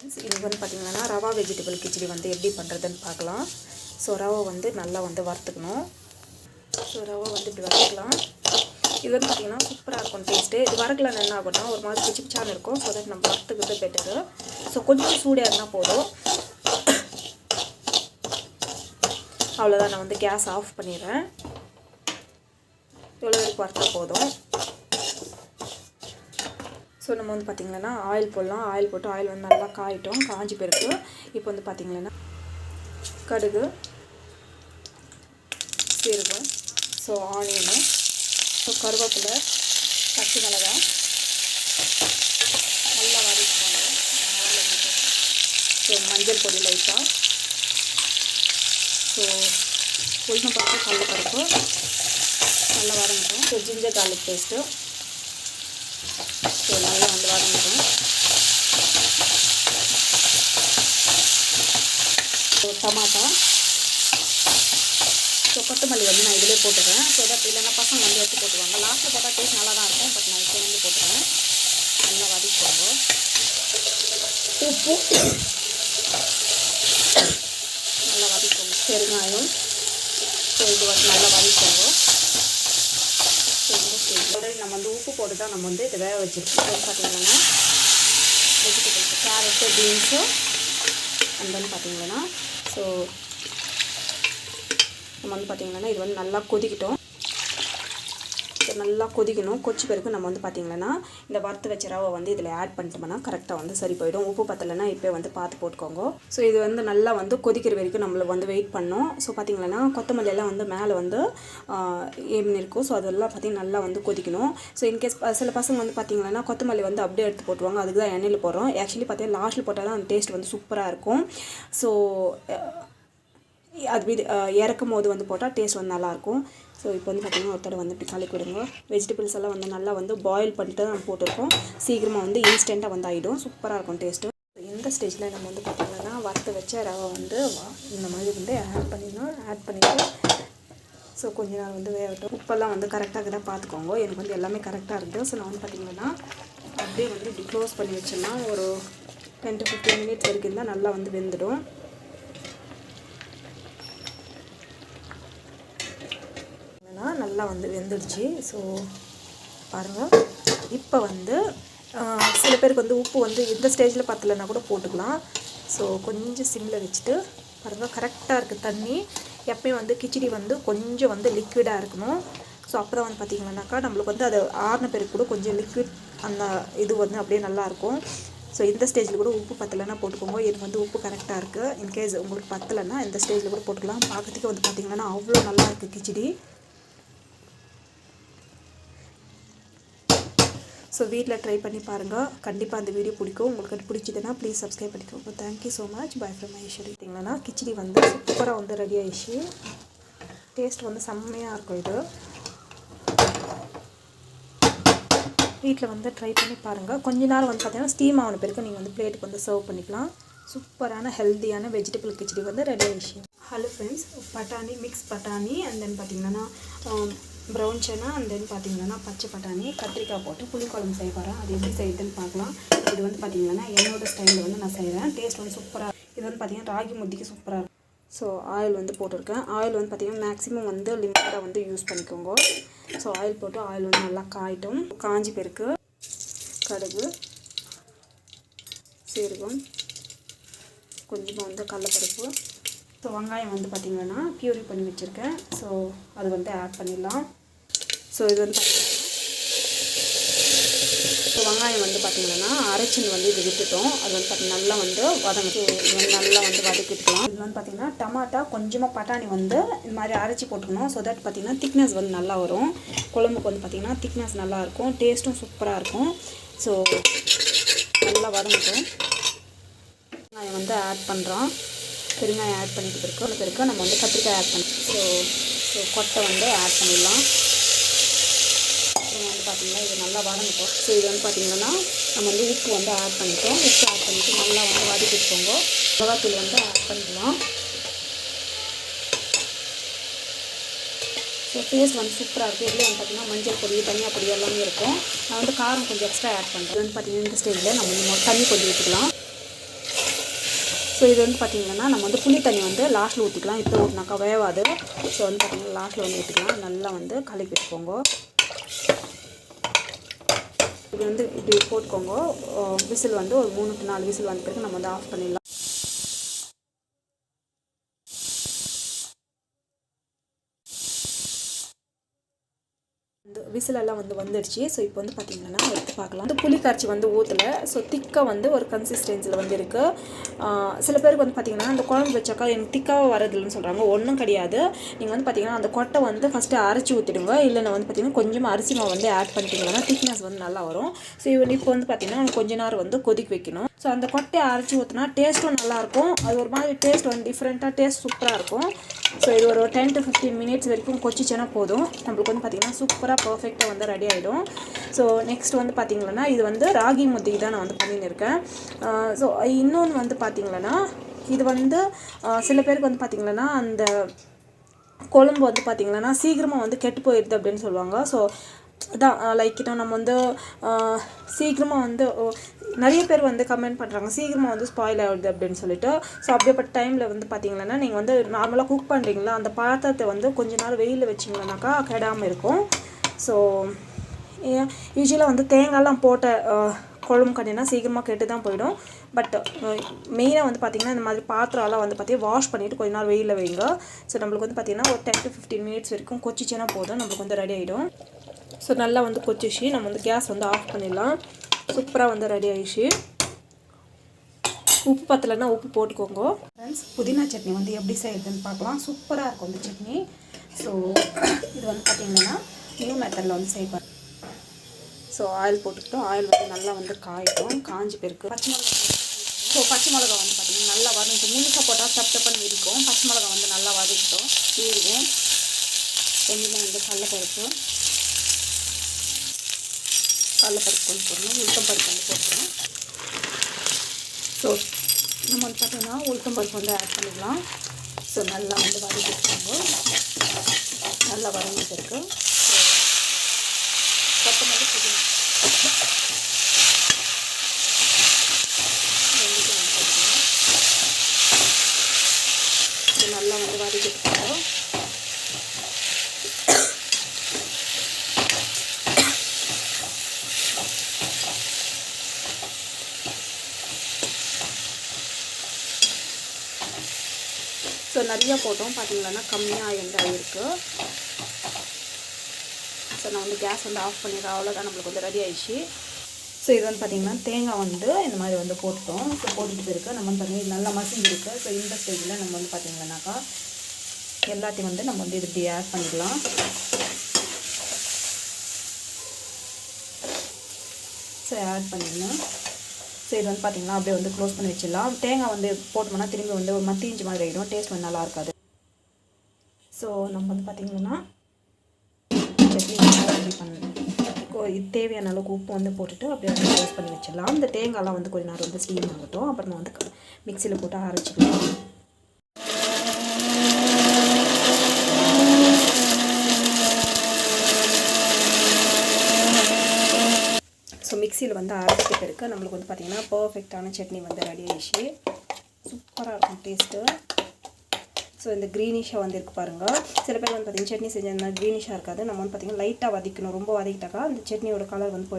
இது வந்து பார்த்திங்கன்னா ரவா வெஜிடபிள் கிச்சடி வந்து எப்படி பண்ணுறதுன்னு பார்க்கலாம். ஸோ ரவை வந்து நல்லா வந்து வறுத்துக்கணும். ஸோ ரவை வந்து இப்படி வறுத்துக்கலாம். இது வந்து பார்த்திங்கன்னா சூப்பராக இருக்கும் டேஸ்ட்டு. இது வறுக்கலன்னு என்ன ஆகும்னா ஒரு மாதிரி பிச்சிப்பிச்சான்னு இருக்கும். ஸோ தட் நம்ம வறுத்துக்கிறது பெட்டரு. ஸோ கொஞ்சம் சூடாக இருந்தால் போதும். அவ்வளோதான், நான் வந்து கேஸ் ஆஃப் பண்ணிடுறேன். எவ்வளோ வரைக்கும் வறுத்தா போதும். ஸோ நம்ம வந்து பார்த்திங்கன்னா ஆயில் போடலாம். ஆயில் போட்டு ஆயில் வந்து நல்லா காயிட்டோம். காஞ்சி பிறகு இப்போ வந்து பார்த்திங்கன்னா கடுகு, சீரகம், ஸோ ஆனியனு, ஸோ கருவேப்பிலை, பச்சை மிளகாய் நல்லா வதக்கிக்கோங்க. ஸோ மஞ்சள் பொடி லைட்டாக, ஸோ உளுந்தம் பருப்பு, கடலைப்பருப்பு நல்லா வதங்கிட்டோம். So ginger garlic paste so நல்லா வந்து வதங்கிட்டோம். ஸோ டமாட்டா, ஸோ கொத்தமல்லி வந்து நான் இதிலே போட்டுக்கிறேன். ஸோ தட் இல்லைன்னா பசங்க வந்து எடுத்து போட்டுருவாங்க. லாஸ்ட்டில் போட்டால் டேஸ்ட் நல்லா தான் இருக்கும். பட் நான் இப்போ வந்து போட்டுக்கிறேன். நல்லா வதக்கிக்கோங்க. உப்பு நல்லா வதக்கிக்கோங்க. பெருங்காயம், ஸோ இது வந்து நல்லா வதக்கிக்கோங்க. ஸோ இந்த ஸ்டேஜ் நம்ம வந்து உப்பு போட்டு தான் நம்ம வந்து இதை வேக வச்சுருக்கோம். பார்த்திங்கன்னா vegetables carrot, beans and then பார்த்திங்கன்னா ஸோ நம்ம வந்து பார்த்திங்கன்னா இது வந்து நல்லா கொதிக்கிட்டோம். நல்லா கொதிக்கணும். கொச்சி பிறகு நம்ம வந்து பார்த்திங்கன்னா இந்த வறுத்து வச்ச ரவை வந்து இதில் ஆட் பண்ணிட்டோம்னா கரெக்டாக வந்து சரி போயிடும். உப்பு பத்தலைன்னா இப்போ வந்து பார்த்து போட்டுக்கோங்க. ஸோ இது வந்து நல்லா வந்து கொதிக்கிற வரைக்கும் நம்மளை வந்து வெயிட் பண்ணோம். ஸோ பார்த்திங்கன்னா கொத்தமல்லி எல்லாம் வந்து மேலே வந்து ஏம்னு இருக்கும். ஸோ அதெல்லாம் பார்த்திங்கன்னா நல்லா வந்து கொதிக்கணும். ஸோ இன்கேஸ் சில பசங்க வந்து பார்த்திங்கன்னா கொத்தமல்லி வந்து அப்படியே எடுத்து போட்டுருவாங்க. அதுக்கு தான் எண்ணெயில் போடுறோம். ஆக்சுவலி பார்த்திங்கன்னா லாஸ்ட்டில் போட்டால் தான் அந்த டேஸ்ட் வந்து சூப்பராக இருக்கும். ஸோ அது இறக்கும் போது வந்து போட்டால் டேஸ்ட் வந்து நல்லாயிருக்கும். ஸோ இப்போ வந்து பார்த்திங்கன்னா ஒருத்தர் வந்து இப்படி கலக்கி விடுங்க. வெஜிடபிள்ஸ் எல்லாம் வந்து நல்லா வந்து பாயில் பண்ணிட்டு தான் நம்ம போட்டிருக்கோம். சீக்கிரமாக வந்து இன்ஸ்டண்ட்டாக வந்து ஆகிடும். சூப்பராக இருக்கும் டேஸ்ட்டு. இந்த ஸ்டேஜில் நம்ம வந்து பார்த்திங்கன்னா வறுத்து வச்ச ரவை வந்து இந்த மாதிரி வந்து ஆட் பண்ணிடணும். ஆட் பண்ணிவிட்டு ஸோ கொஞ்ச நேரம் வந்து வேகட்டும். உப்பெல்லாம் வந்து கரெக்டாக இருக்கிற பார்த்துக்கோங்க. எனக்கு வந்து எல்லாமே கரெக்டாக இருக்குது. ஸோ நான் வந்து பார்த்திங்கன்னா அப்படியே வந்து இப்படி க்ளோஸ் பண்ணி வச்சோன்னா ஒரு 10 to 15 மினிட்ஸ் வரைக்கும் இருந்தால் நல்லா வந்து வெந்துடும். நல்லா வந்து வெந்துடுச்சு. ஸோ பாருங்கள். இப்போ வந்து சில பேருக்கு வந்து உப்பு வந்து இந்த ஸ்டேஜில் பத்தலைன்னா கூட போட்டுக்கலாம். ஸோ கொஞ்சம் சிம்மில் வச்சுட்டு பாருங்கள். கரெக்டாக இருக்குது தண்ணி. எப்பயும் வந்து கிச்சடி வந்து கொஞ்சம் வந்து லிக்விடாக இருக்கணும். ஸோ அப்போ தான் வந்து பார்த்திங்கன்னாக்கா நம்மளுக்கு வந்து அது ஆறின பேருக்கு கூட கொஞ்சம் லிக்விட் அந்த இது வந்து அப்படியே நல்லாயிருக்கும். ஸோ இந்த ஸ்டேஜில் கூட உப்பு பத்தலைன்னா போட்டுக்கோங்க. எனக்கு வந்து உப்பு கரெக்டாக இருக்குது. இன்கேஸ் உங்களுக்கு பத்தலைன்னா இந்த ஸ்டேஜில் கூட போட்டுக்கலாம். பார்க்கறதுக்கு வந்து பார்த்திங்கன்னா அவ்வளோ நல்லா இருக்குது கிச்சடி. ஸோ வீட்டில் ட்ரை பண்ணி பாருங்கள். கண்டிப்பாக அந்த வீடியோ பிடிக்கும். உங்களுக்கு அது பிடிச்சதுன்னா ப்ளீஸ் சப்ஸ்கிரைப் பண்ணிக்கோங்க. Thank you so much. By from Ishari. பார்த்தீங்கன்னா கிச்சடி வந்து சூப்பராக வந்து ரெடி ஆயிடுச்சு. டேஸ்ட் வந்து செம்மையாக இருக்கும். இது வீட்டில் வந்து ட்ரை பண்ணி பாருங்கள். கொஞ்ச நேரம் வந்து பார்த்தீங்கன்னா ஸ்டீம் ஆன பிறகு நீங்கள் வந்து பிளேட்டுக்கு வந்து சர்வ் பண்ணிக்கலாம். சூப்பரான ஹெல்த்தியான வெஜிடபிள் கிச்சடி வந்து ரெடி ஆயிடுச்சு. ஹலோ ஃப்ரெண்ட்ஸ், பட்டாணி மிக்ஸ் பட்டாணி அண்ட் தென் பார்த்திங்கன்னா ப்ரௌன் சன்னா அண்ட் தென் பார்த்திங்கன்னா பச்சை பட்டாணி கத்திரிக்காய் போட்டு புளிக்குழம்பு செய்ய போகிறேன். அது எப்படி செய்யுதுன்னு பார்க்கலாம். இது வந்து பார்த்திங்கன்னா என்னோடய ஸ்டைலில் வந்து நான் செய்கிறேன். டேஸ்ட் வந்து சூப்பராக. இது வந்து பார்த்திங்கன்னா ராகி முத்திக்கு சூப்பராக இருக்கும். ஸோ ஆயில் வந்து போட்டிருக்கேன். ஆயில் வந்து பார்த்திங்கன்னா மேக்ஸிமம் வந்து லிமிட்டாக வந்து யூஸ் பண்ணிக்கோங்க. ஸோ ஆயில் போட்டு ஆயில் வந்து நல்லா காயிட்டும். காஞ்சி பெருக்கு கடுகு, சீரகம், கொஞ்சமாக வந்து கடலைப்பருப்பு, ஸோ வெங்காயம் வந்து பார்த்திங்கன்னா பியூரி பண்ணி வச்சுருக்கேன். ஸோ அது வந்து ஆட் பண்ணிடலாம். ஸோ இது வந்து பார்த்திங்கன்னா ஸோ வெங்காயம் வந்து பார்த்திங்கன்னா அரைச்சின்னு வந்து இது விட்டுட்டோம். அது வந்து பார்த்திங்கன்னா நல்லா வந்து வதங்கி இது வந்து நல்லா வந்து வதக்கிட்டுக்கலாம். இது வந்து பார்த்திங்கன்னா டமாட்டா கொஞ்சமாக பட்டாணி வந்து இந்த மாதிரி அரைச்சி போட்டுக்கணும். ஸோ தட் பார்த்திங்கன்னா திக்னஸ் வந்து நல்லா வரும். குழம்புக்கு வந்து பார்த்திங்கன்னா திக்னஸ் நல்லாயிருக்கும். டேஸ்ட்டும் சூப்பராக இருக்கும். ஸோ நல்லா வதங்கட்டும். வெங்காயம் வந்து ஆட் பண்ணுறோம். பெருங்காயம் ஆட் பண்ணிட்டு பிறகு நம்ம வந்து கத்திரிக்காய் ஆட் பண்ணோம். ஸோ கொட்டை வந்து ஆட் பண்ணிடலாம். வந்து பார்த்திங்கன்னா இது நல்லா வதங்கிட்டோம். ஸோ இது வந்து பார்த்திங்கன்னா நம்ம வந்து உப்பு வந்து ஆட் பண்ணிட்டோம். உப்பு ஆட் பண்ணிவிட்டு நல்லா வந்து வதக்கிட்டுக்கோங்க. மிளகாத்தூள் வந்து ஆட் பண்ணிக்கலாம். ஸோ டேஸ்ட் வந்து சூப்பராக இருக்குது. இதில் வந்து பார்த்திங்கன்னா மஞ்சள் பொடி, தனியாக பொடி எல்லாமே இருக்கும். நான் வந்து காரம் கொஞ்சம் எக்ஸ்ட்ரா ஆட் பண்ணுறேன். இது வந்து பார்த்திங்கன்னா இந்த ஸ்டேஜில் நம்ம தண்ணி கொஞ்சம் ஊற்றிக்கலாம். ஸோ இது வந்து பார்த்திங்கன்னா நம்ம வந்து புளி தண்ணி வந்து லாஸ்ட்டில் ஊற்றிக்கலாம். இப்போ ஊற்றினாக்கா வேவாது. ஸோ வந்து பார்த்திங்கன்னா லாஸ்ட்டில் வந்து ஊற்றிக்கலாம். நல்லா வந்து கலக்கிட்டு போங்க. இது வந்து இப்படி போட்டுக்கோங்க. விசில் வந்து ஒரு 3 to 4 விசில் வந்த பிறகு நம்ம வந்து ஆஃப் பண்ணிடலாம். இந்த விசிலெல்லாம் வந்து வந்துடுச்சு. ஸோ இப்போ வந்து பார்த்திங்கன்னா எடுத்து பார்க்கலாம். வந்து புளி கரைச்சி வந்து ஊற்றலை. ஸோ திக்காக வந்து ஒரு கன்சிஸ்டன்சியில் வந்து இருக்குது. சில பேருக்கு வந்து பார்த்திங்கன்னா அந்த குழம்பு வச்சாக்கா எனக்கு திக்காக வரதில்லைன்னு சொல்கிறாங்க. ஒன்றும் கிடையாது. நீங்கள் வந்து பார்த்திங்கன்னா அந்த கொட்டை வந்து ஃபஸ்ட்டு அரைச்சி ஊற்றிடுங்க. இல்லைன்னா வந்து பார்த்திங்கன்னா கொஞ்சமாக அரிசி மாவு வந்து ஆட் பண்ணிட்டீங்கன்னா திக்னஸ் வந்து நல்லா வரும். ஸோ இப்போ வந்து பார்த்திங்கன்னா கொஞ்ச நேரம் வந்து கொதிக்க வைக்கணும். ஸோ அந்த கொட்டையை அரைச்சி ஊற்றினா டேஸ்ட்டும் நல்லாயிருக்கும். அது ஒரு மாதிரி டேஸ்ட் வந்து டிஃப்ரெண்ட்டாக டேஸ்ட் சூப்பராக இருக்கும். ஸோ இது ஒரு 10 to 15 மினிட்ஸ் வரைக்கும் கொச்சிச்சேன்னா போதும். நம்மளுக்கு வந்து பார்த்திங்கன்னா சூப்பராக பர்ஃபெக்டாக வந்து ரெடி ஆகிடும். ஸோ நெக்ஸ்ட் வந்து பார்த்திங்கன்னா இது வந்து ராகி முத்திக்கு தான் நான் வந்து பண்ணின்னு இருக்கேன். ஸோ இன்னொன்று வந்து பார்த்திங்கன்னா இது வந்து சில பேருக்கு வந்து பார்த்திங்கன்னா அந்த குழம்பு வந்து பார்த்திங்கன்னா சீக்கிரமாக வந்து கெட்டு போயிடுது அப்படின்னு சொல்லுவாங்க. ஸோ அதான் லைக் நம்ம வந்து சீக்கிரமாக வந்து நிறைய பேர் வந்து கமெண்ட் பண்ணுறாங்க சீக்கிரமாக வந்து ஸ்பாயில் ஆகுது அப்படின்னு சொல்லிட்டு. ஸோ அப்படிப்பட்ட டைமில் வந்து பார்த்திங்கன்னா நீங்கள் வந்து நார்மலாக குக் பண்ணுறீங்களா அந்த பாத்திரத்தை வந்து கொஞ்ச நேரம் வெயிலில் வச்சிங்கன்னாக்கா கெடாமல் இருக்கும். ஸோ யூஸ்வலாக வந்து தேங்காய்லாம் போட்ட குழம்பு கட்டினா சீக்கிரமாக கெட்டு தான் போயிடும். பட் மெயினாக வந்து பார்த்திங்கன்னா இந்த மாதிரி பாத்திரம்லாம் வந்து பார்த்திங்கன்னா வாஷ் பண்ணிவிட்டு கொஞ்ச நேரம் வெயிலில் வைங்க. ஸோ நம்மளுக்கு வந்து பார்த்திங்கன்னா ஒரு 10 to 15 மினிட்ஸ் வரைக்கும் கொச்சிச்சேன்னா போதும். நம்மளுக்கு வந்து ரெடி ஆகிடும். ஸோ நல்லா வந்து கொச்சிச்சு நம்ம வந்து கேஸ் வந்து ஆஃப் பண்ணிடலாம். சூப்பராக வந்து ரெடி ஆகிடுச்சு. உப்பு பத்தலைன்னா உப்பு போட்டுக்கோங்க. ஃப்ரெண்ட்ஸ் புதினா சட்னி வந்து எப்படி செய்யுதுன்னு பார்க்கலாம். சூப்பராக இருக்கும் இந்த சட்னி. ஸோ இது வந்து பார்த்திங்கன்னா நியூ மெத்தடில் வந்து செய்வேன். So oil போட்டுக்கிட்டோம். ஆயில் வந்து நல்லா வந்து காயிட்டோம். காஞ்சி பேருக்கு பச்சை மிளகா. ஸோ பச்சை மிளகா வந்து பார்த்திங்கன்னா நல்லா வதங்கிட்டு முழுக்க போட்டால் சப்பன்னு விரிக்கும். பச்சை மிளகா வந்து நல்லா வதக்கிட்டோம். சீரகம் கொஞ்சமாக வந்து கடலைப்பருப்பு கொஞ்சம் போடணும். உளுத்தம்பருப்பு வந்து போட்டுருவோம். ஸோ நம்ம வந்து பார்த்திங்கன்னா உளுத்தம்பருப்பு வந்து ஆட் பண்ணிக்கலாம். ஸோ நல்லா வந்து வதக்கிட்டு நல்லா வதங்கிட்டு இருக்கு. கொத்தமல்லி புதினா நல்லா வந்து வதக்கிட்டு ஸோ நிறையா போட்டோம் பார்த்திங்கன்னா கம்மியாக எண்ணெய் இருக்குது. ஸோ நான் வந்து கேஸ் வந்து ஆஃப் பண்ணிடுறேன். அவ்வளோதான் நம்மளுக்கு வந்து ரெடி ஆகிடுச்சு. ஸோ இது வந்து பார்த்திங்கன்னா தேங்காய் வந்து இந்த மாதிரி வந்து போட்டோம். ஸோ போட்டுட்டு இருக்குது நம்ம வந்து பார்த்திங்கன்னா நல்லா மசிஞ்சிருக்கு. ஸோ இந்த ஸ்டேஜில் நம்ம வந்து பார்த்திங்கன்னாக்கா எல்லாத்தையும் வந்து நம்ம வந்து இது இப்படி ஆட் பண்ணிக்கலாம். ஸோ ஆட் பண்ணிடணும். ஸோ இது வந்து பார்த்திங்கன்னா அப்படியே வந்து க்ளோஸ் பண்ணி வச்சிடலாம். தேங்காய் வந்து போட்டோம்னா திரும்பி வந்து ஒரு மத்தி இஞ்சி மாதிரி ஆகிடும். டேஸ்ட் வந்து நல்லா இருக்காது. ஸோ நம்ம வந்து பார்த்திங்கன்னா சட்னி ரெடி பண்ணணும். தேவையான அளவுக்கு உப்பு வந்து போட்டுட்டு அப்படியே வந்து க்ளோஸ் பண்ணி வச்சிடலாம். இந்த தேங்காய்லாம் வந்து கொஞ்சம் நேரம் வந்து ஸ்டீம் ஆகட்டும். அப்புறமா வந்து மிக்சியில் போட்டு அரைச்சிக்கலாம். ஸோ மிக்சியில் வந்து அரைச்சிட்டு இருக்குது. நம்மளுக்கு வந்து பார்த்திங்கன்னா பர்ஃபெக்டான சட்னி வந்து ரெடி ஆகிடுச்சு. சூப்பராக இருக்கும் டேஸ்ட்டு. ஸோ இந்த க்ரீனிஷாக வந்து இருக்குது பாருங்கள். சில பேர் வந்து பார்த்திங்கன்னா சட்னி செஞ்சதுனா க்ரீனிஷாக இருக்காது. நம்ம வந்து பார்த்திங்கன்னா லைட்டாக வதக்கணும். ரொம்ப வதக்கிட்டாக்கா அந்த சட்னியோட கலர் வந்து